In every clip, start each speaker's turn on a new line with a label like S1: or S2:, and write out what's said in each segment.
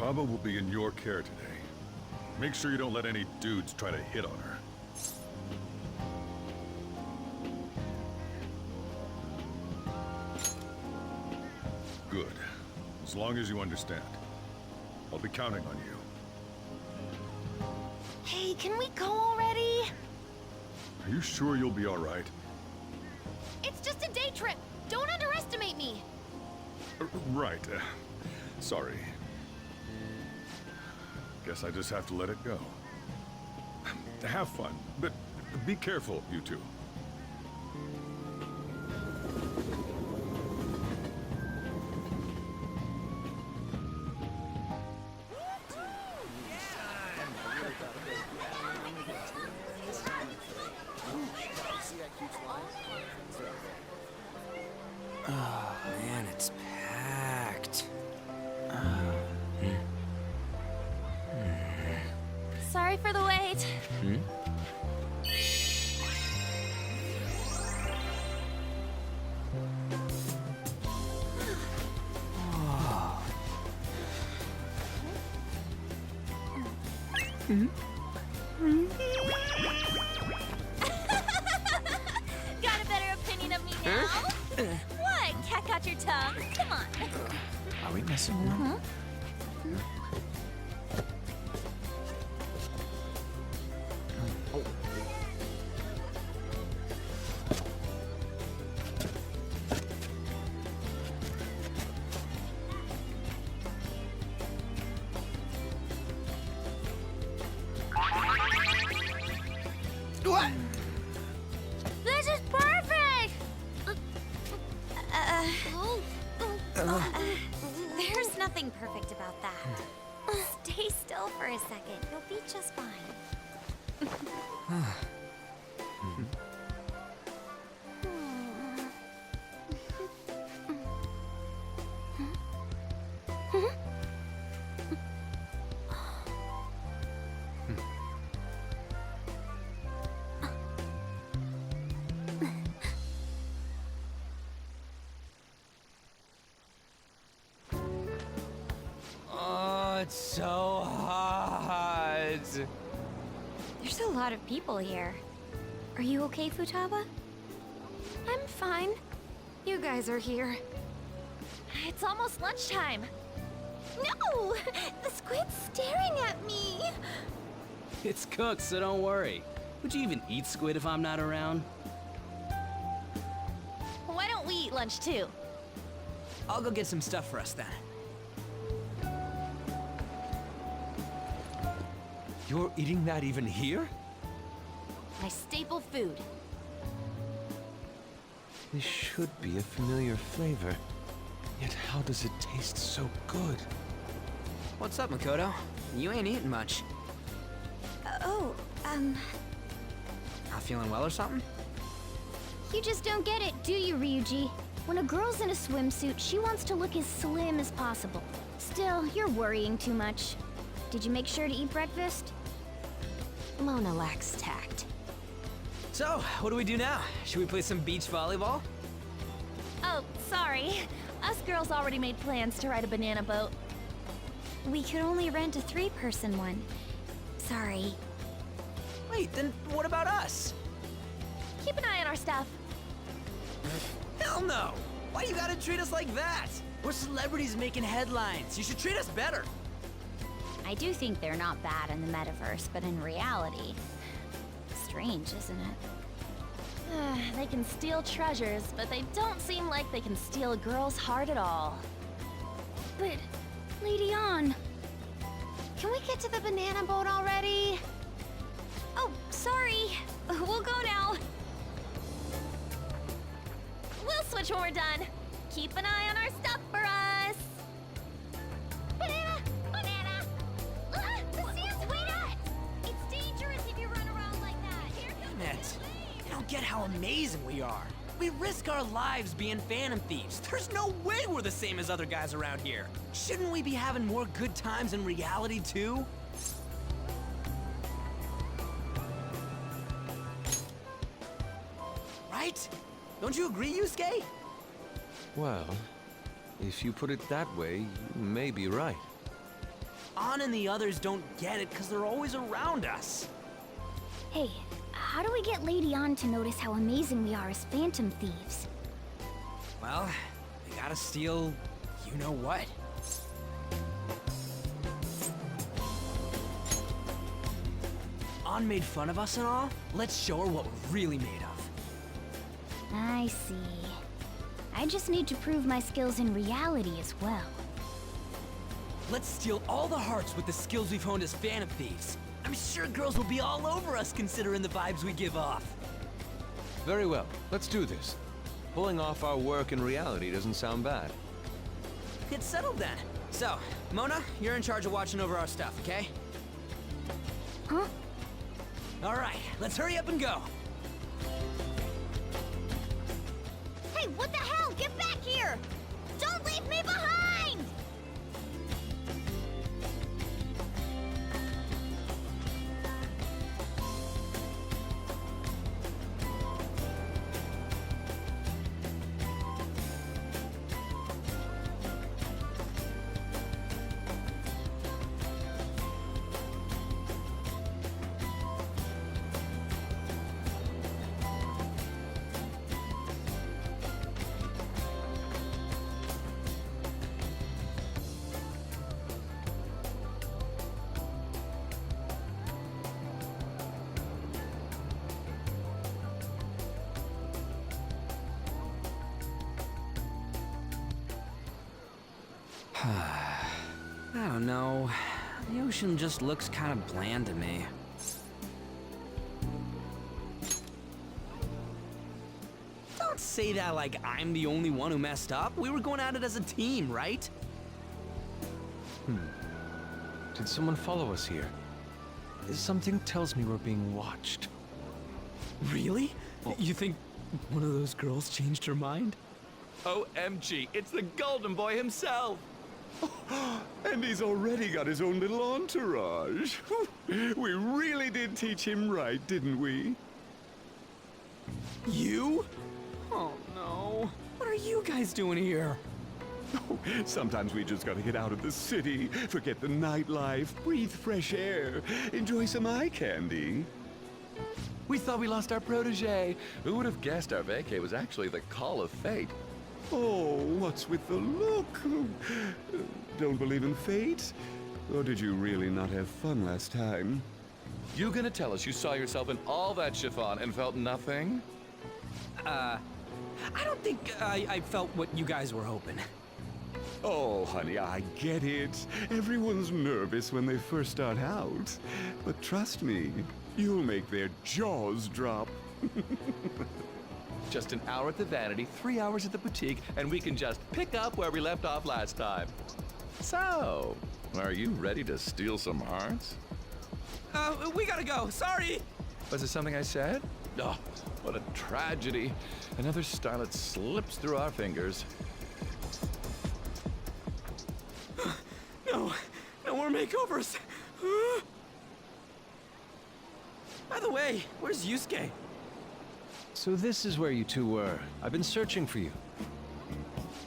S1: Futaba will be in your care today. Make sure you don't let any dudes try to hit on her. Good. As long as you understand. I'll be counting on you.
S2: Hey, can we go already?
S1: Are you sure you'll be all right?
S2: It's just a day trip. Don't underestimate me.
S1: Right. Sorry. Guess I just have to let it go. Have fun, but be careful, you two.
S3: Oh, man, it's packed.
S2: Sorry for the wait. Got a better opinion of me now? What? Cat got your tongue? Come on.
S3: Are we messing around? What?
S2: This is perfect! There's nothing perfect about that. Stay still for a second. You'll be just fine.
S3: Oh, it's so hot.
S2: There's a lot of people here. Are you okay, Futaba? I'm fine. You guys are here. It's almost lunchtime. No! The squid's staring at me!
S4: It's cooked, so don't worry. Would you even eat squid if I'm not around?
S2: Why don't we eat lunch too?
S3: I'll go get some stuff for us then.
S5: You're eating that even here?
S2: My staple food.
S5: This should be a familiar flavor. Yet how does it taste so good?
S3: What's up, Makoto? You ain't eating much. Not feeling well or something?
S6: You just don't get it, do you, Ryuji? When a girl's in a swimsuit, she wants to look as slim as possible. Still, you're worrying too much. Did you make sure to eat breakfast?
S2: Mona lacks tact.
S3: So, what do we do now? Should we play some beach volleyball?
S2: Oh, sorry. Us girls already made plans to ride a banana boat.
S6: We could only rent a 3-person one. Sorry.
S3: Wait, then what about us?
S2: Keep an eye on our stuff.
S3: Hell no! Why you gotta treat us like that? We're celebrities making headlines. You should treat us better.
S6: I do think they're not bad in the metaverse, but in reality... Strange, isn't it?
S2: They can steal treasures, but they don't seem like they can steal a girl's heart at all.
S6: But, Lady Ann...
S2: Can we get to the banana boat already?
S6: Oh, sorry.
S2: We'll go now. We'll switch when we're done. Keep an eye on our stuff for us. Banana! Banana! The sand's way up! It's dangerous if you run around like that. Here comes
S3: Damn it. You don't get how amazing we are. We risk our lives being phantom thieves. There's no way we're the same as other guys around here. Shouldn't we be having more good times in reality, too? Right? Don't you agree, Yusuke?
S5: Well, if you put it that way, you may be right.
S3: An and the others don't get it because they're always around us.
S6: Hey, how do we get Lady An to notice how amazing we are as phantom thieves?
S3: Well, we gotta steal you know what. An made fun of us and all. Let's show her what we're really made of.
S6: I see. I just need to prove my skills in reality as well.
S3: Let's steal all the hearts with the skills we've honed as phantom thieves. I'm sure girls will be all over us considering the vibes we give off.
S5: Very well, let's do this. Pulling off our work in reality doesn't sound bad.
S3: Get settled then. So, Mona, you're in charge of watching over our stuff, okay?
S6: Huh?
S3: All right, let's hurry up and go.
S6: Hey, what the hell? Get back here! Don't leave me behind!
S3: I don't know. The ocean just looks kind of bland to me. Don't say that like I'm the only one who messed up. We were going at it as a team, right?
S5: Did someone follow us here? Something tells me we're being watched.
S3: Really? You think one of those girls changed her mind?
S7: OMG, it's the Golden Boy himself!
S1: And he's already got his own little entourage. We really did teach him right, didn't we?
S3: You? Oh no. What are you guys doing here?
S1: Sometimes we just gotta get out of the city, forget the nightlife, breathe fresh air, enjoy some eye candy.
S7: We thought we lost our protege. Who would have guessed our vacay was actually the call of fate?
S1: Oh, what's with the look? Don't believe in fate? Or did you really not have fun last time?
S7: You gonna tell us you saw yourself in all that chiffon and felt nothing?
S3: I don't think I felt what you guys were hoping.
S1: Oh, honey, I get it. Everyone's nervous when they first start out. But trust me, you'll make their jaws drop.
S7: Just an hour at the Vanity, 3 hours at the boutique, and we can just pick up where we left off last time. So, are you ready to steal some hearts?
S3: We gotta go. Sorry.
S7: Was it something I said? Oh, what a tragedy. Another starlet slips through our fingers.
S3: No more makeovers. By the way, where's Yusuke?
S5: So this is where you two were. I've been searching for you.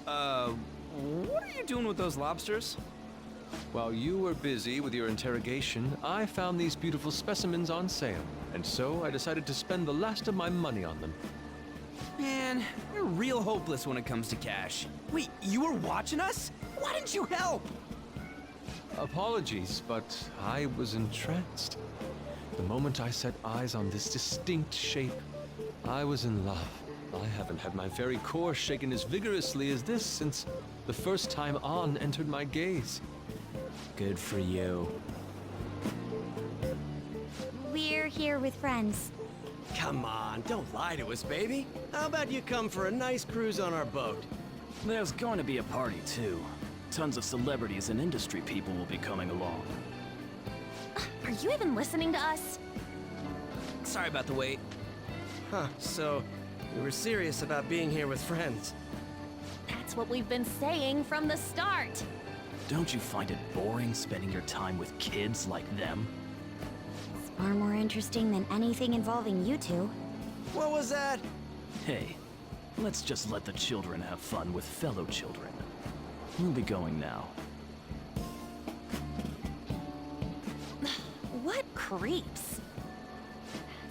S3: What are you doing with those lobsters?
S5: While you were busy with your interrogation, I found these beautiful specimens on sale. And so I decided to spend the last of my money on them.
S3: Man, you're real hopeless when it comes to cash. Wait, you were watching us? Why didn't you help?
S5: Apologies, but I was entranced. The moment I set eyes on this distinct shape, I was in love. I haven't had my very core shaken as vigorously as this since the first time An entered my gaze.
S3: Good for you.
S2: We're here with friends.
S8: Come on, don't lie to us, baby. How about you come for a nice cruise on our boat?
S4: There's going to be a party, too. Tons of celebrities and industry people will be coming along.
S2: Are you even listening to us?
S3: Sorry about the wait.
S8: Huh, so we were serious about being here with friends.
S2: That's what we've been saying from the start.
S4: Don't you find it boring spending your time with kids like them?
S2: It's far more interesting than anything involving you two.
S8: What was that?
S4: Hey, let's just let the children have fun with fellow children. We'll be going now.
S2: creeps.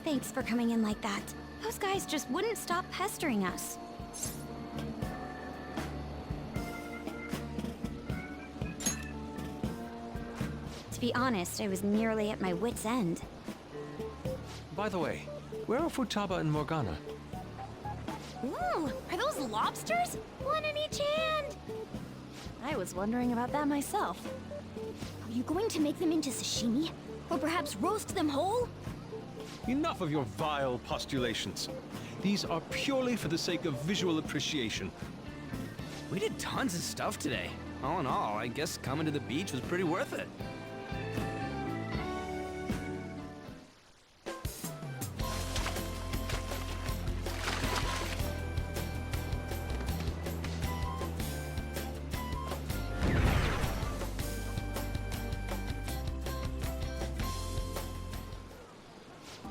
S2: Thanks for coming in like that. Those guys just wouldn't stop pestering us. To be honest, I was nearly at my wit's end.
S5: By the way, where are Futaba and Morgana?
S2: Ooh, are those lobsters? One in each hand!
S6: I was wondering about that myself. Are you going to make them into sashimi? Or perhaps roast them whole?
S5: Enough of your vile postulations. These are purely for the sake of visual appreciation.
S3: We did tons of stuff today. All in all, I guess coming to the beach was pretty worth it.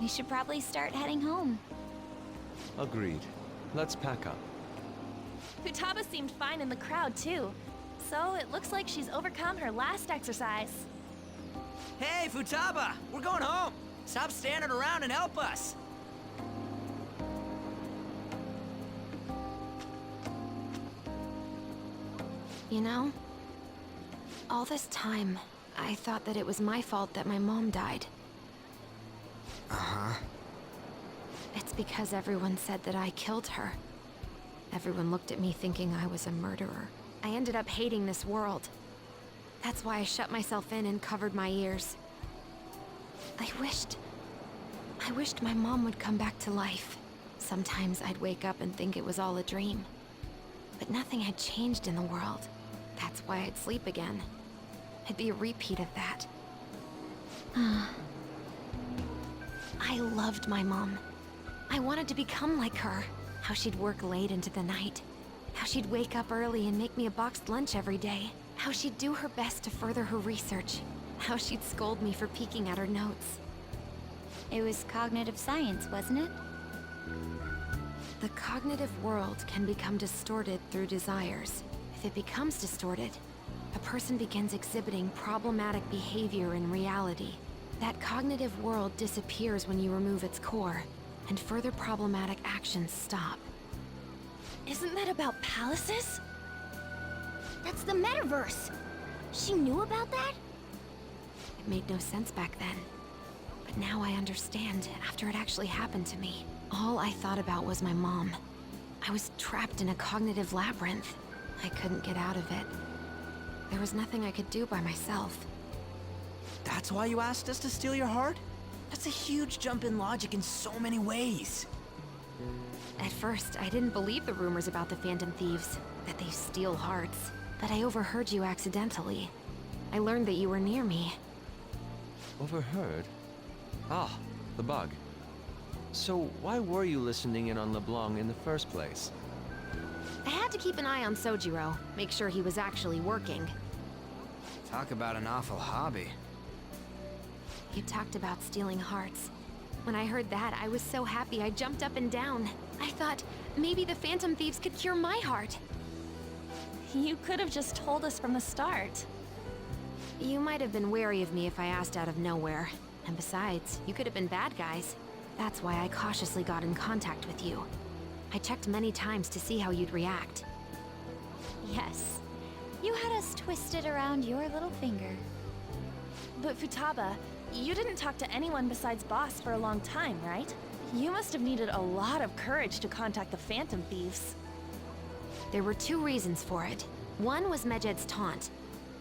S2: We should probably start heading home.
S5: Agreed. Let's pack up.
S9: Futaba seemed fine in the crowd, too. So it looks like she's overcome her last exercise.
S3: Hey, Futaba! We're going home! Stop standing around and help us!
S10: You know, all this time, I thought that it was my fault that my mom died.
S3: Uh-huh.
S10: It's because everyone said that I killed her. Everyone looked at me thinking I was a murderer. I ended up hating this world. That's why I shut myself in and covered my ears. I wished my mom would come back to life. Sometimes I'd wake up and think it was all a dream. But nothing had changed in the world. That's why I'd sleep again. It'd be a repeat of that. I loved my mom. I wanted to become like her. How she'd work late into the night. How she'd wake up early and make me a boxed lunch every day. How she'd do her best to further her research. How she'd scold me for peeking at her notes.
S2: It was cognitive science, wasn't it?
S10: The cognitive world can become distorted through desires. If it becomes distorted, a person begins exhibiting problematic behavior in reality. That cognitive world disappears when you remove its core, and further problematic actions stop.
S6: Isn't that about palaces? That's the metaverse! She knew about that?
S10: It made no sense back then. But now I understand, after it actually happened to me. All I thought about was my mom. I was trapped in a cognitive labyrinth. I couldn't get out of it. There was nothing I could do by myself.
S3: That's why you asked us to steal your heart? That's a huge jump in logic in so many ways.
S10: At first, I didn't believe the rumors about the Phantom Thieves, that they steal hearts. But I overheard you accidentally. I learned that you were near me.
S5: Overheard? Ah, the bug. So why were you listening in on LeBlanc in the first place?
S10: I had to keep an eye on Sojiro, make sure he was actually working.
S3: Talk about an awful hobby.
S10: You talked about stealing hearts. When I heard that, I was so happy I jumped up and down. I thought, maybe the Phantom Thieves could cure my heart.
S9: You could have just told us from the start.
S10: You might have been wary of me if I asked out of nowhere. And besides, you could have been bad guys. That's why I cautiously got in contact with you. I checked many times to see how you'd react.
S2: Yes. You had us twisted around your little finger.
S9: But Futaba, you didn't talk to anyone besides Boss for a long time, right? You must have needed a lot of courage to contact the Phantom Thieves.
S10: There were two reasons for it. One was Medjed's taunt.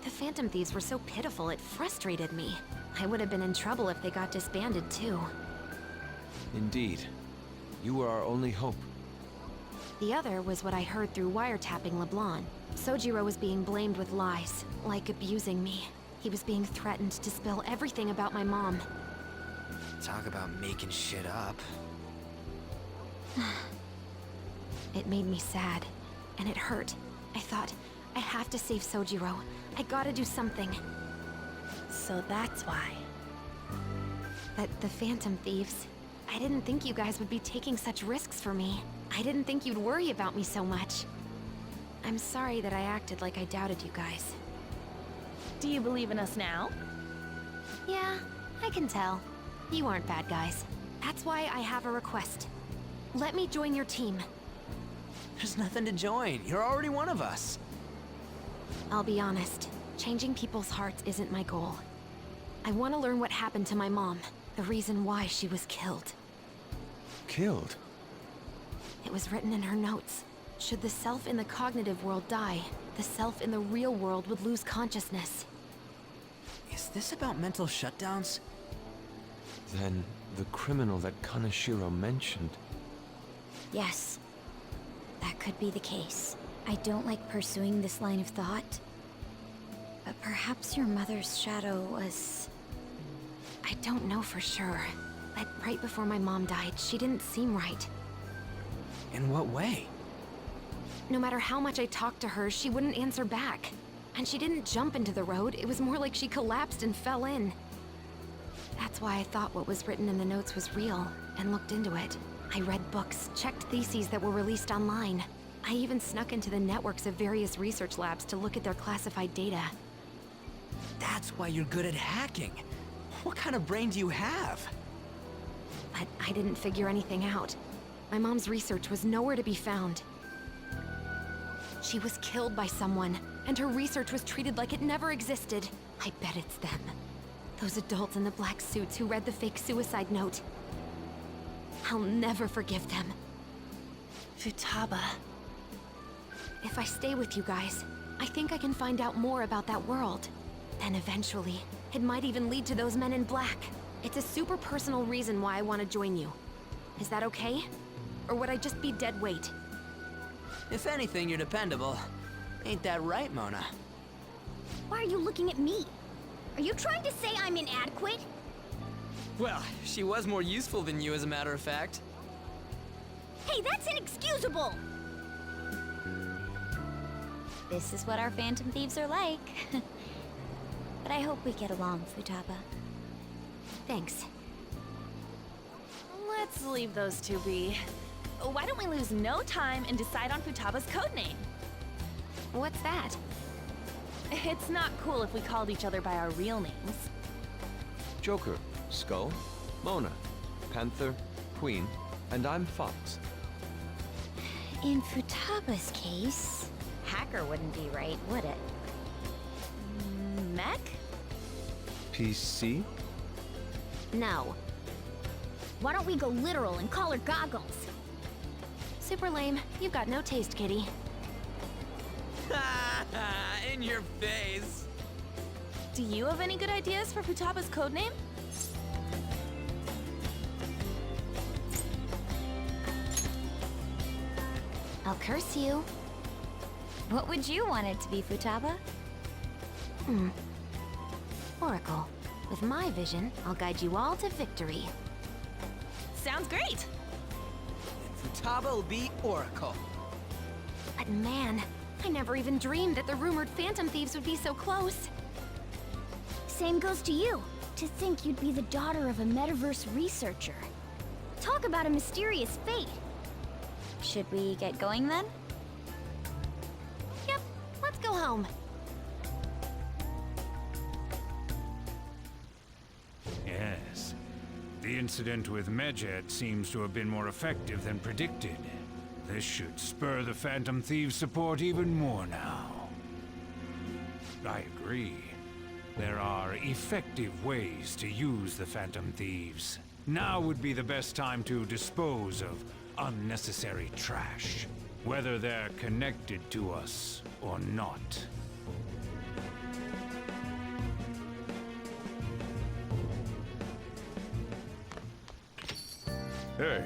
S10: The Phantom Thieves were so pitiful it frustrated me. I would have been in trouble if they got disbanded too.
S5: Indeed. You were our only hope.
S10: The other was what I heard through wiretapping LeBlanc. Sojiro was being blamed with lies, like abusing me. He was being threatened to spill everything about my mom.
S3: Talk about making shit up.
S10: It made me sad, and it hurt. I thought, I have to save Sojiro. I gotta do something.
S9: So that's why.
S10: But the Phantom Thieves, I didn't think you guys would be taking such risks for me. I didn't think you'd worry about me so much. I'm sorry that I acted like I doubted you guys.
S9: Do you believe in us now?
S2: Yeah, I can tell.
S10: You aren't bad guys. That's why I have a request. Let me join your team.
S3: There's nothing to join. You're already one of us.
S10: I'll be honest. Changing people's hearts isn't my goal. I want to learn what happened to my mom. The reason why she was killed.
S5: Killed?
S10: It was written in her notes. Should the self in the cognitive world die, the self in the real world would lose consciousness.
S3: Is this about mental shutdowns?
S5: Then the criminal that Kaneshiro mentioned.
S2: Yes. That could be the case. I don't like pursuing this line of thought. But perhaps your mother's shadow was...
S10: I don't know for sure. But right before my mom died, she didn't seem right.
S3: In what way?
S10: No matter how much I talked to her, she wouldn't answer back. And she didn't jump into the road, it was more like she collapsed and fell in. That's why I thought what was written in the notes was real, and looked into it. I read books, checked theses that were released online. I even snuck into the networks of various research labs to look at their classified data.
S3: That's why you're good at hacking. What kind of brain do you have?
S10: But I didn't figure anything out. My mom's research was nowhere to be found. She was killed by someone, and her research was treated like it never existed. I bet it's them. Those adults in the black suits who read the fake suicide note. I'll never forgive them.
S9: Futaba.
S10: If I stay with you guys, I think I can find out more about that world. Then eventually, it might even lead to those men in black. It's a super personal reason why I want to join you. Is that okay? Or would I just be dead weight?
S3: If anything, you're dependable. Ain't that right, Mona?
S6: Why are you looking at me? Are you trying to say I'm inadequate?
S3: Well, she was more useful than you, as a matter of fact.
S6: Hey, that's inexcusable!
S2: This is what our Phantom Thieves are like. But I hope we get along, Futaba.
S10: Thanks.
S9: Let's leave those two be. Why don't we lose no time and decide on Futaba's codename?
S10: What's that?
S9: It's not cool if we called each other by our real names.
S5: Joker, Skull, Mona, Panther, Queen, and I'm Fox.
S2: In Futaba's case, hacker wouldn't be right, would it?
S9: Mech?
S5: PC?
S10: No.
S6: Why don't we go literal and call her Goggles?
S10: Super lame. You've got no taste, kitty.
S3: In your face!
S9: Do you have any good ideas for Futaba's codename?
S2: I'll curse you. What would you want it to be, Futaba?
S10: Oracle. With my vision, I'll guide you all to victory.
S9: Sounds great!
S3: Futaba will be Oracle.
S10: But man, I never even dreamed that the rumored Phantom Thieves would be so close.
S6: Same goes to you. To think you'd be the daughter of a metaverse researcher. Talk about a mysterious fate.
S2: Should we get going then?
S10: Yep, let's go home.
S11: Yes. The incident with Medjed seems to have been more effective than predicted. This should spur the Phantom Thieves' support even more now. I agree. There are effective ways to use the Phantom Thieves. Now would be the best time to dispose of unnecessary trash, whether they're connected to us or not. Hey.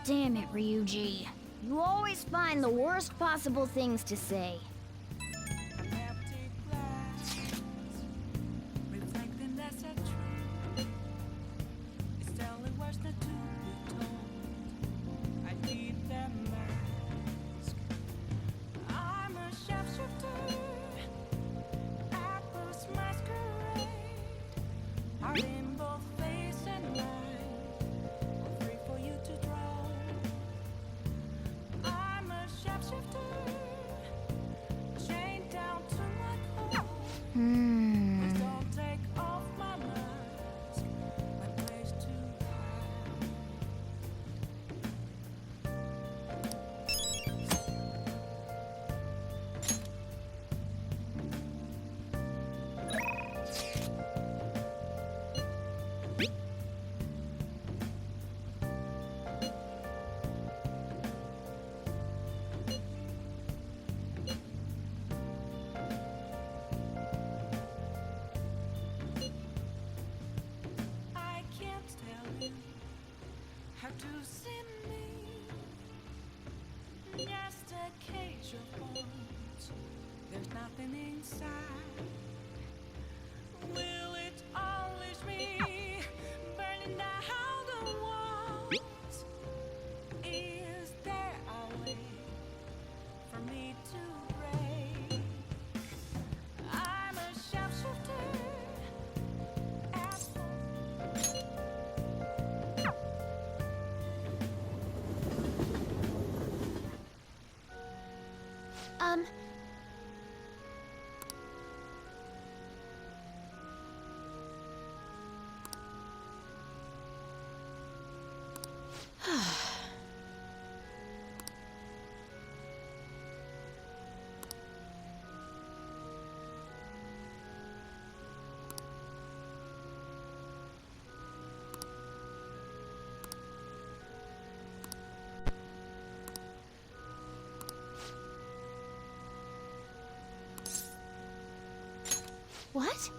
S6: Damn it, Ryuji. You always find the worst possible things to say.
S12: There's nothing inside. Will it always be burning down the walls? Is there a way for me to break? I'm a sharpshooter.
S6: What?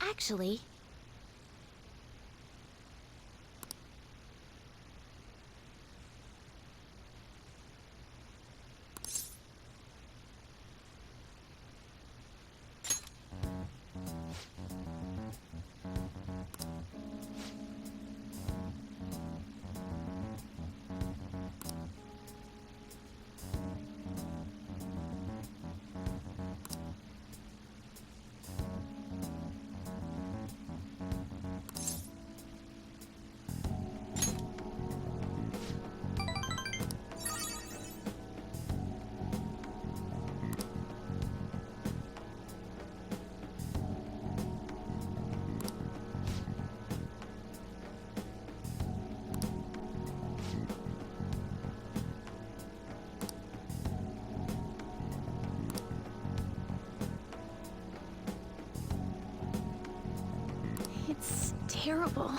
S6: Actually... It's terrible.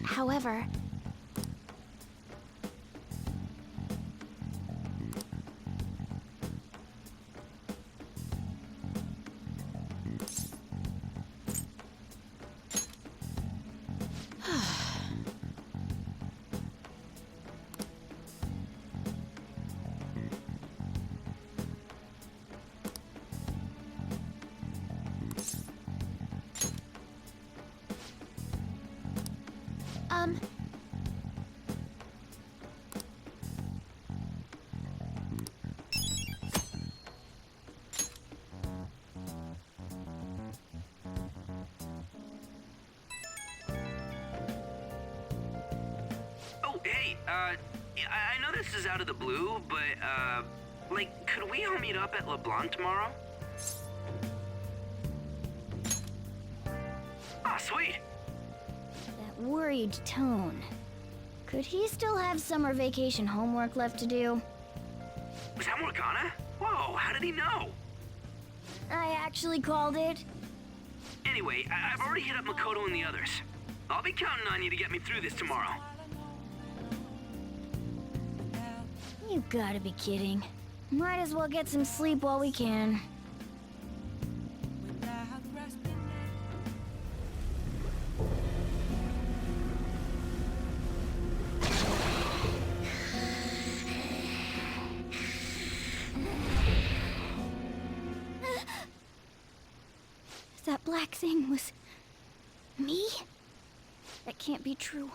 S6: However,
S3: Hey, I know this is out of the blue, but, like, could we all meet up at LeBlanc tomorrow? Ah, sweet!
S6: that worried tone. Could he still have summer vacation homework left to do?
S3: Was that Morgana? Whoa, how did he know?
S6: I actually called it.
S3: Anyway, I've already hit up Makoto and the others. I'll be counting on you to get me through this tomorrow.
S6: You gotta be kidding. Might as well get some sleep while we can. That black thing was... me? That can't be true.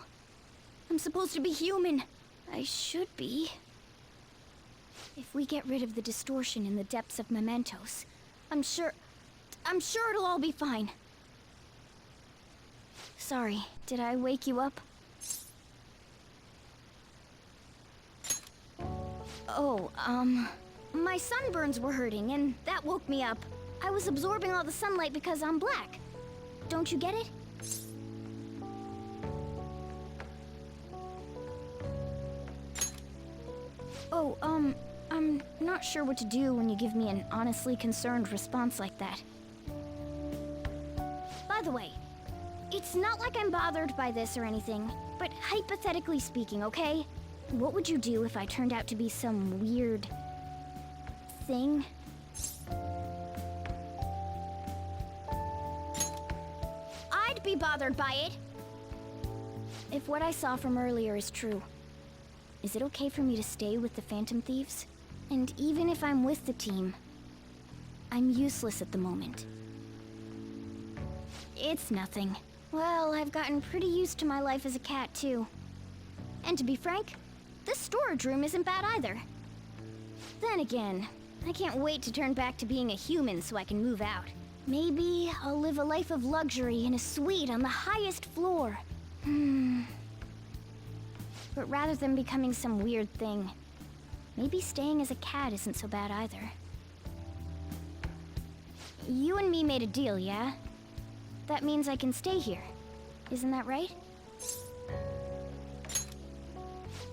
S6: I'm supposed to be human. I should be. If we get rid of the distortion in the depths of mementos, I'm sure it'll all be fine. Sorry, did I wake you up? Oh, my sunburns were hurting, and that woke me up. I was absorbing all the sunlight because I'm black. Don't you get it? Oh, I'm not sure what to do when you give me an honestly concerned response like that. By the way, it's not like I'm bothered by this or anything, but hypothetically speaking, okay? What would you do if I turned out to be some weird... thing? I'd be bothered by it! If what I saw from earlier is true, is it okay for me to stay with the Phantom Thieves? And even if I'm with the team, I'm useless at the moment. It's nothing. Well, I've gotten pretty used to my life as a cat, too. And to be frank, this storage room isn't bad either. Then again, I can't wait to turn back to being a human so I can move out. Maybe I'll live a life of luxury in a suite on the highest floor. But rather than becoming some weird thing, maybe staying as a cat isn't so bad either. You and me made a deal, yeah? That means I can stay here. Isn't that right?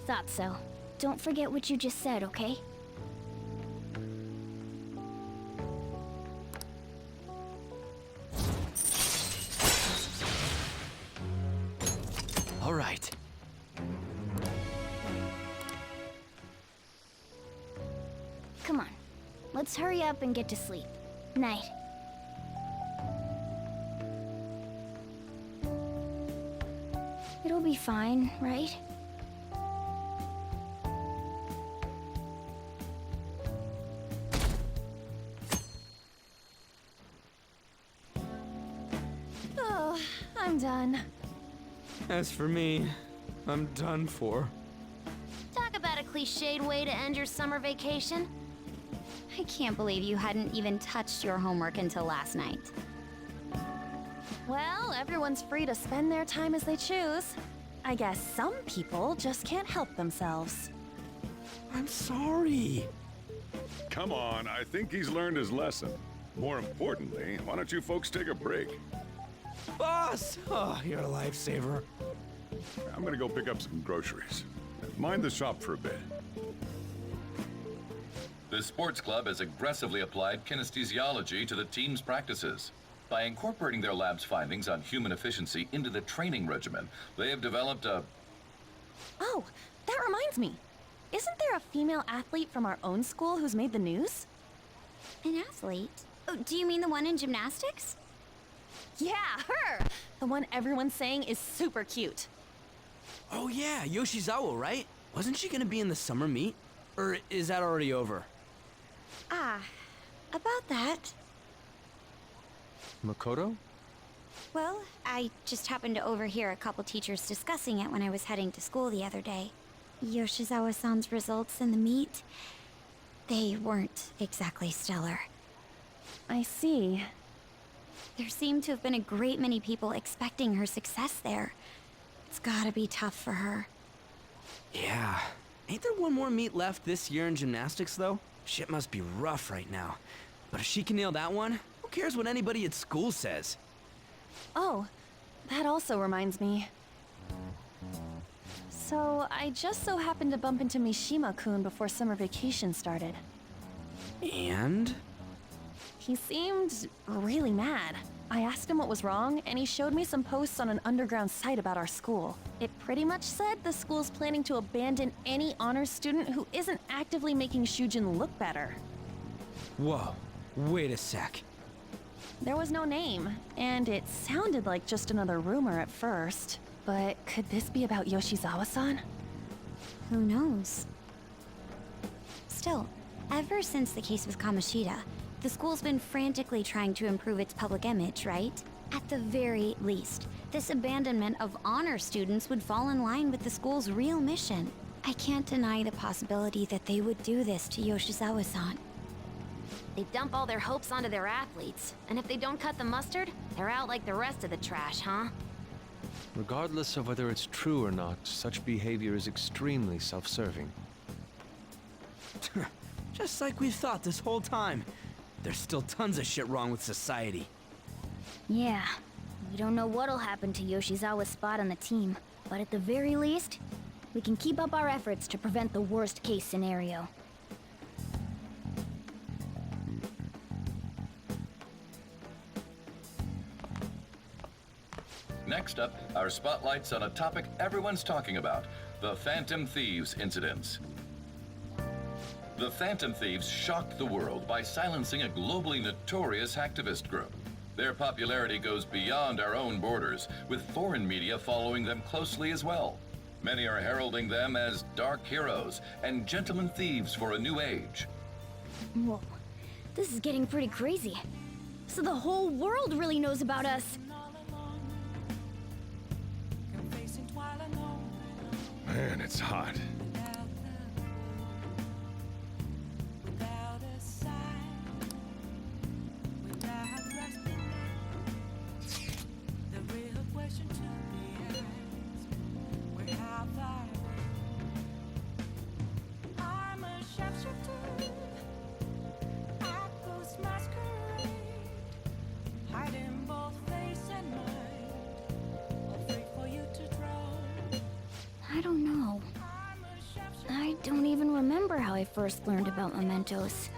S6: Thought so. Don't forget what you just said, okay?
S5: All right.
S6: Come on. Let's hurry up and get to sleep. Night. It'll be fine, right?
S9: Oh, I'm done.
S3: As for me, I'm done for.
S2: Talk about a cliched way to end your summer vacation. I can't believe you hadn't even touched your homework until last night.
S9: Well, everyone's free to spend their time as they choose. I guess some people just can't help themselves.
S3: I'm sorry.
S1: Come on, I think he's learned his lesson. More importantly, why don't you folks take a break?
S3: Boss! Oh, you're a lifesaver.
S1: I'm gonna go pick up some groceries. Mind the shop for a bit.
S7: The sports club has aggressively applied kinesthesiology to the team's practices. By incorporating their lab's findings on human efficiency into the training regimen, they have developed a...
S9: Oh, that reminds me. Isn't there a female athlete from our own school who's made the news?
S2: An athlete? Oh, do you mean the one in gymnastics?
S9: Yeah, her! The one everyone's saying is super cute.
S3: Oh yeah, Yoshizawa, right? Wasn't she gonna be in the summer meet? Or is that already over?
S2: Ah, about that.
S5: Makoto?
S2: Well, I just happened to overhear a couple teachers discussing it when I was heading to school the other day. Yoshizawa-san's results in the meet, they weren't exactly stellar.
S9: I see.
S2: There seemed to have been a great many people expecting her success there. It's gotta be tough for her.
S3: Yeah. Ain't there one more meet left this year in gymnastics, though? Shit must be rough right now. But if she can nail that one, who cares what anybody at school says?
S9: Oh, that also reminds me. So, I just so happened to bump into Mishima-kun before summer vacation started.
S3: And?
S9: He seemed really mad. I asked him what was wrong, and he showed me some posts on an underground site about our school. It pretty much said the school's planning to abandon any honors student who isn't actively making Shujin look better.
S3: Whoa, wait a sec.
S9: There was no name, and it sounded like just another rumor at first. But could this be about Yoshizawa-san?
S6: Who knows? Still, ever since the case with Kamoshida, the school's been frantically trying to improve its public image, right? At the very least, this abandonment of honor students would fall in line with the school's real mission. I can't deny the possibility that they would do this to Yoshizawa-san.
S10: They dump all their hopes onto their athletes, and if they don't cut the mustard, they're out like the rest of the trash, huh?
S5: Regardless of whether it's true or not, such behavior is extremely self-serving.
S3: Just like we thought this whole time. There's still tons of shit wrong with society.
S6: Yeah, we don't know what'll happen to Yoshizawa's spot on the team, but at the very least, we can keep up our efforts to prevent the worst case scenario.
S7: Next up, our spotlights on a topic everyone's talking about, the Phantom Thieves incidents. The Phantom Thieves shocked the world by silencing a globally notorious hacktivist group. Their popularity goes beyond our own borders, with foreign media following them closely as well. Many are heralding them as dark heroes and gentlemen thieves for a new age.
S6: Whoa, this is getting pretty crazy. So the whole world really knows about us.
S1: Man, it's hot.
S6: I don't know. I don't even remember how I first learned about mementos.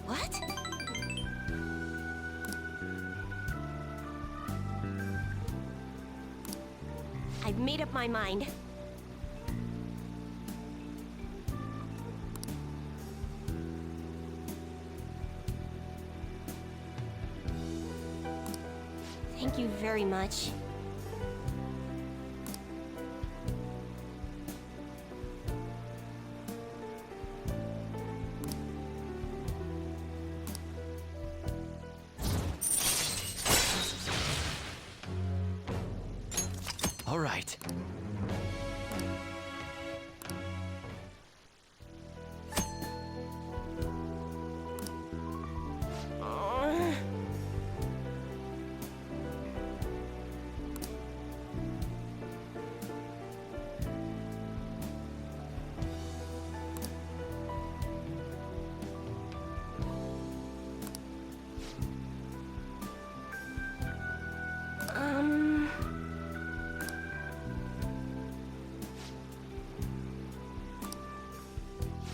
S2: What?
S13: I've made up my mind. Thank you very much.
S5: All right.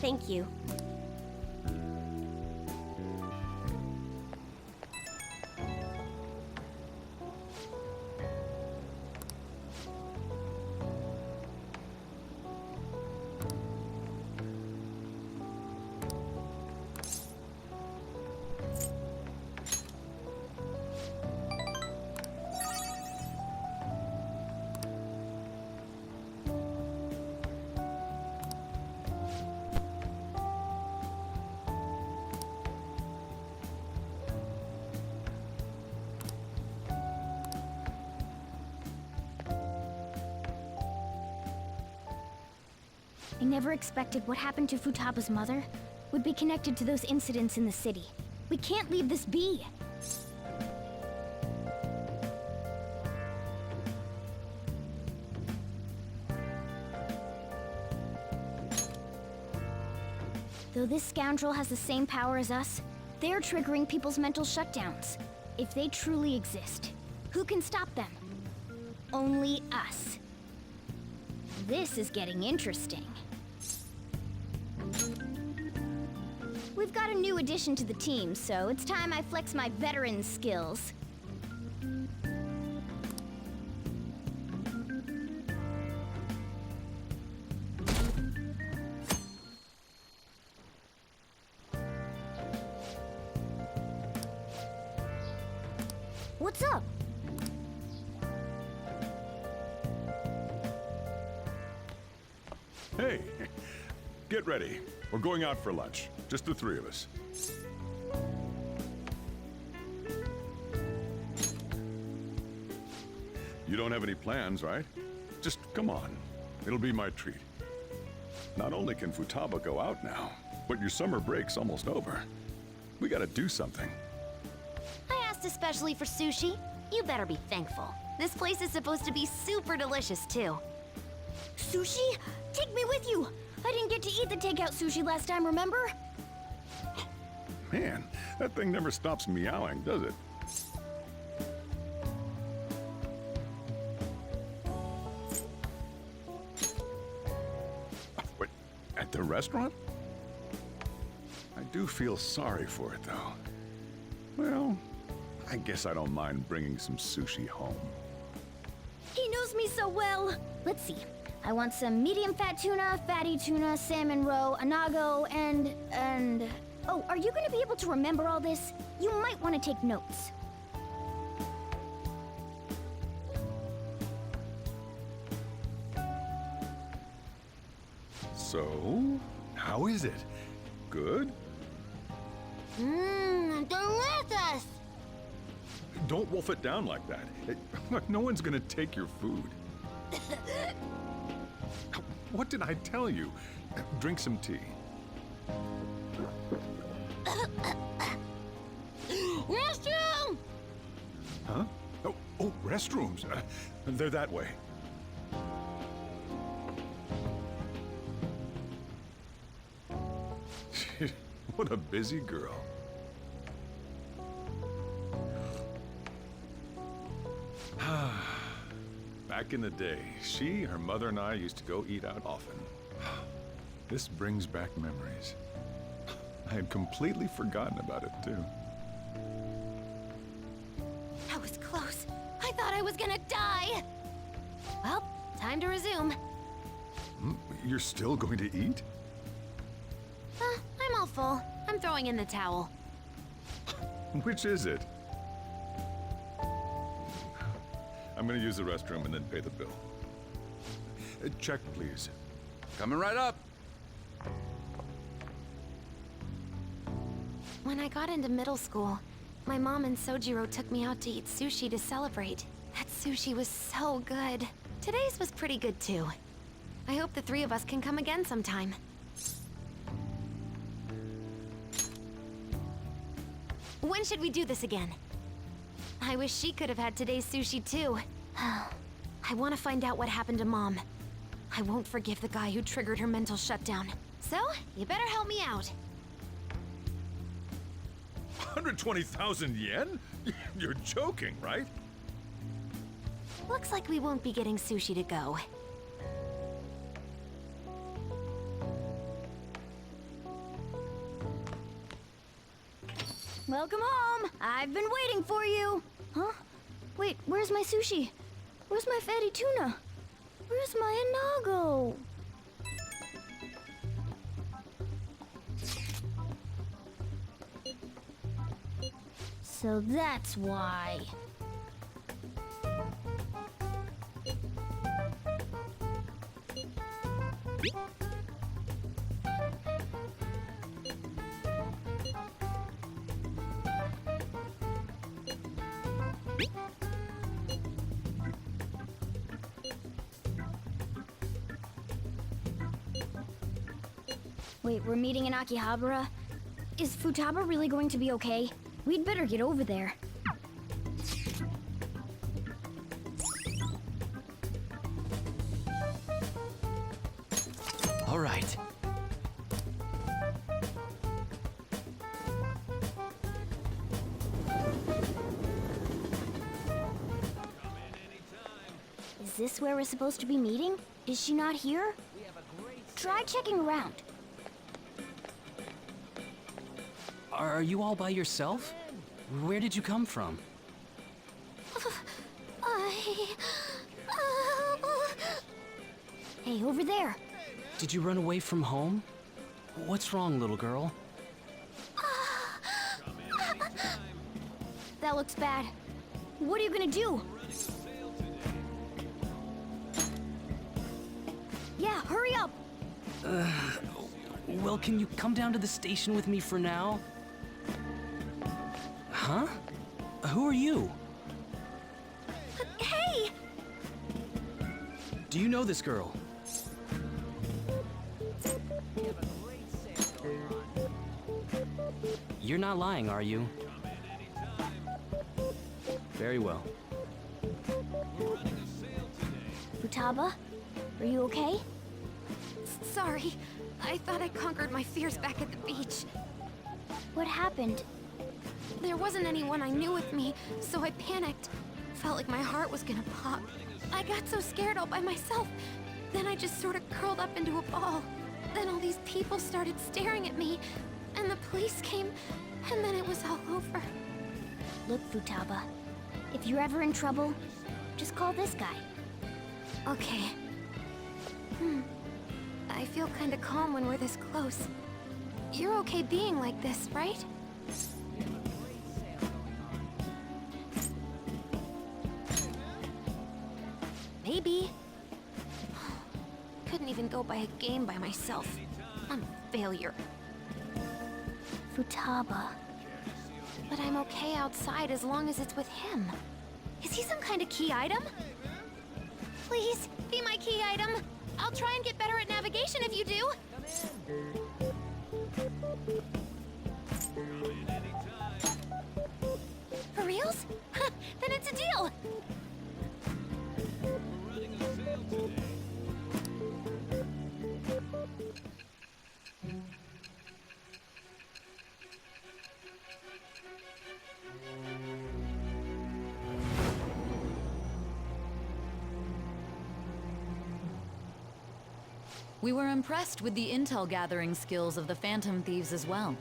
S13: Thank you.
S6: I never expected what happened to Futaba's mother would be connected to those incidents in the city. We can't leave this be. Though this scoundrel has the same power as us, they're triggering people's mental shutdowns. If they truly exist, who can stop them? Only us. This is getting interesting. We've got a new addition to the team, so it's time I flex my veteran skills. What's up?
S1: Hey, get ready. We're going out for lunch. Just the three of us. You don't have any plans, right? Just come on. It'll be my treat. Not only can Futaba go out now, but your summer break's almost over. We gotta do something.
S2: I asked especially for sushi. You better be thankful. This place is supposed to be super delicious, too.
S6: Sushi? Take me with you! I didn't get to eat the takeout sushi last time, remember?
S1: Man, that thing never stops meowing, does it? Wait, at the restaurant? I do feel sorry for it, though. Well, I guess I don't mind bringing some sushi home.
S6: He knows me so well! Let's see. I want some medium fat tuna, fatty tuna, salmon roe, anago, and... Oh, are you gonna be able to remember all this? You might want to take notes.
S1: So, how is it? Good?
S6: Delicious!
S1: Don't wolf it down like that. No one's gonna take your food. What did I tell you? Drink some tea.
S6: Restroom!
S1: Huh? Oh, restrooms. They're that way. What a busy girl. Back in the day, she, her mother, and I used to go eat out often. This brings back memories. I had completely forgotten about it, too.
S2: That was close. I thought I was gonna die. Well, time to resume.
S1: You're still going to eat?
S2: I'm all full. I'm throwing in the towel.
S1: Which is it? I'm gonna use the restroom and then pay the bill. Check, please.
S14: Coming right up.
S2: When I got into middle school, my mom and Sojiro took me out to eat sushi to celebrate. That sushi was so good. Today's was pretty good too. I hope the three of us can come again sometime. When should we do this again? I wish she could have had today's sushi too. I want to find out what happened to Mom. I won't forgive the guy who triggered her mental shutdown. So, you better help me out.
S1: 120,000 yen? You're joking, right?
S2: Looks like we won't be getting sushi to go.
S6: Welcome home! I've been waiting for you! Huh? Wait, where's my sushi? Where's my fatty tuna? Where's my inago? So that's why. Wait, we're meeting in Akihabara? Is Futaba really going to be okay? We'd better get over there.
S4: All right.
S6: Is this where we're supposed to be meeting? Is she not here? Try checking around.
S4: Are you all by yourself? Where did you come from?
S6: Hey, over there.
S4: Did you run away from home? What's wrong, little girl?
S6: That looks bad. What are you gonna do? Yeah, hurry up!
S4: Well, can you come down to the station with me for now? Huh? Who are you?
S2: Hey!
S4: Do you know this girl? You're not lying, are you? Very well.
S6: Futaba, are you okay?
S2: Sorry. I thought I conquered my fears back at the beach.
S6: What happened?
S2: There wasn't anyone I knew with me, so I panicked. Felt like my heart was gonna pop. I got so scared all by myself. Then I just sort of curled up into a ball. Then all these people started staring at me, and the police came, and then it was all over.
S6: Look, Futaba, if you're ever in trouble, just call this guy.
S2: Okay. I feel kinda calm when we're this close. You're okay being like this, right? Maybe.
S10: couldn't even go buy a game by myself. I'm a failure.
S6: Futaba.
S10: But I'm okay outside as long as it's with him. Is he some kind of key item? Please, be my key item. I'll try and get better at navigation if you do. For reals? Then it's a deal.
S14: We were impressed with the intel gathering skills of the Phantom Thieves as well.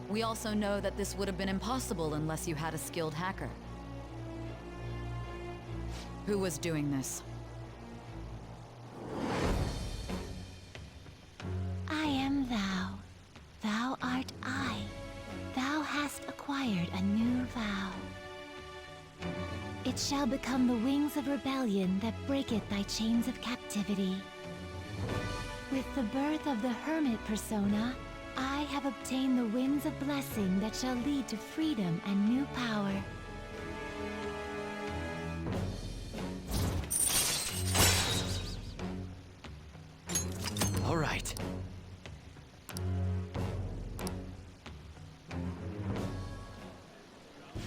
S14: We also know that this would have been impossible unless you had a skilled hacker. Who was doing this?
S6: I am thou. Thou art I. Thou hast acquired a new vow. It shall become the wings of rebellion that breaketh thy chains of captivity. With the birth of the hermit persona, I have obtained the winds of blessing that shall lead to freedom and new power.
S3: All right.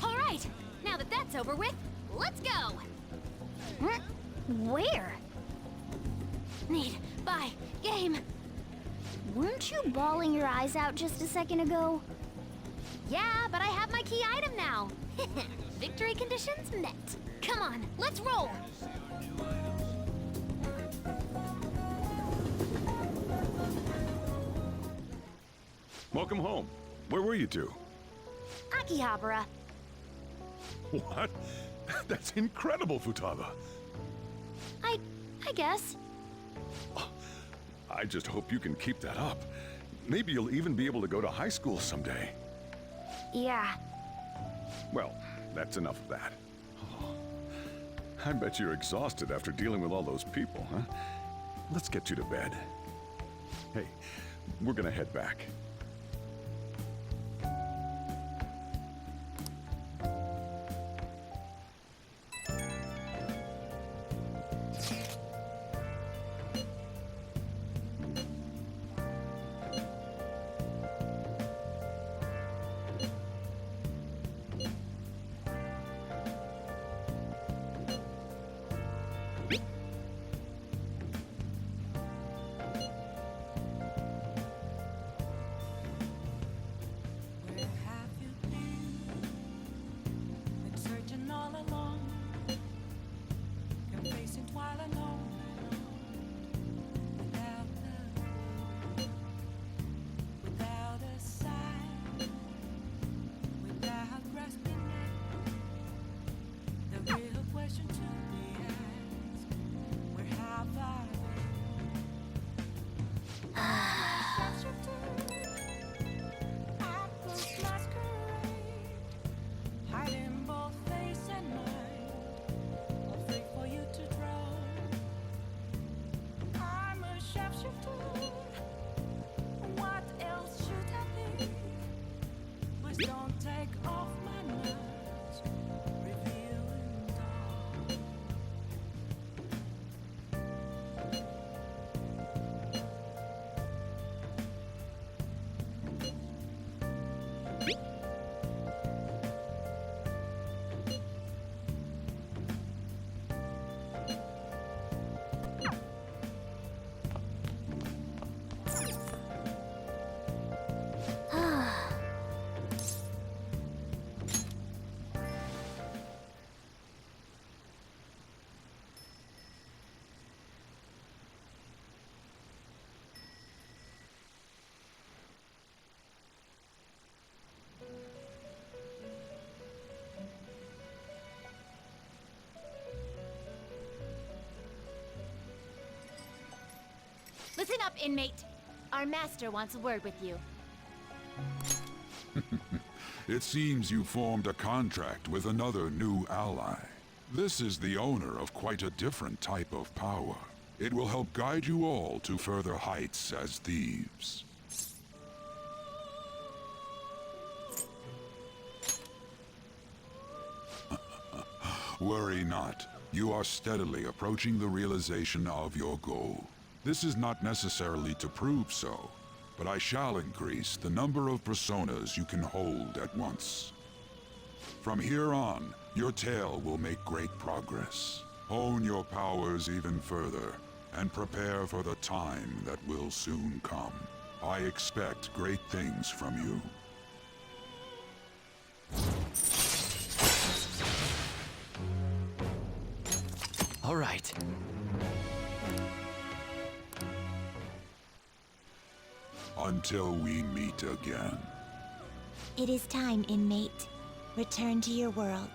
S2: All right, now that that's over with, let's go.
S6: Where?
S2: Need, buy, game.
S6: Weren't you bawling your eyes out just a second ago?
S2: Yeah, but I have my key item now. Victory conditions met. Come on, let's roll.
S1: Welcome home. Where were you two?
S2: Akihabara.
S1: What? That's incredible, Futaba.
S2: I guess.
S1: I just hope you can keep that up. Maybe you'll even be able to go to high school someday.
S2: Yeah.
S1: Well, that's enough of that. Oh, I bet you're exhausted after dealing with all those people, huh? Let's get you to bed. Hey, we're gonna head back.
S12: Where have you been searching all along, confessing while alone, without love, without a sign, without grasping it. The real question to be asked: where have I been? Hiding both face and mind, afraid for you to drown. I'm a sharpshooter. What else should I be? Please don't take off my nerves, revealing dawn.
S2: Listen up, inmate. Our master wants a word with you.
S15: It seems you formed a contract with another new ally. This is the owner of quite a different type of power. It will help guide you all to further heights as thieves. Worry not. You are steadily approaching the realization of your goal. This is not necessarily to prove so, but I shall increase the number of personas you can hold at once. From here on, your tale will make great progress. Hone your powers even further, and prepare for the time that will soon come. I expect great things from you.
S5: All right.
S15: Until we meet again.
S13: It is time, inmate. Return to your world.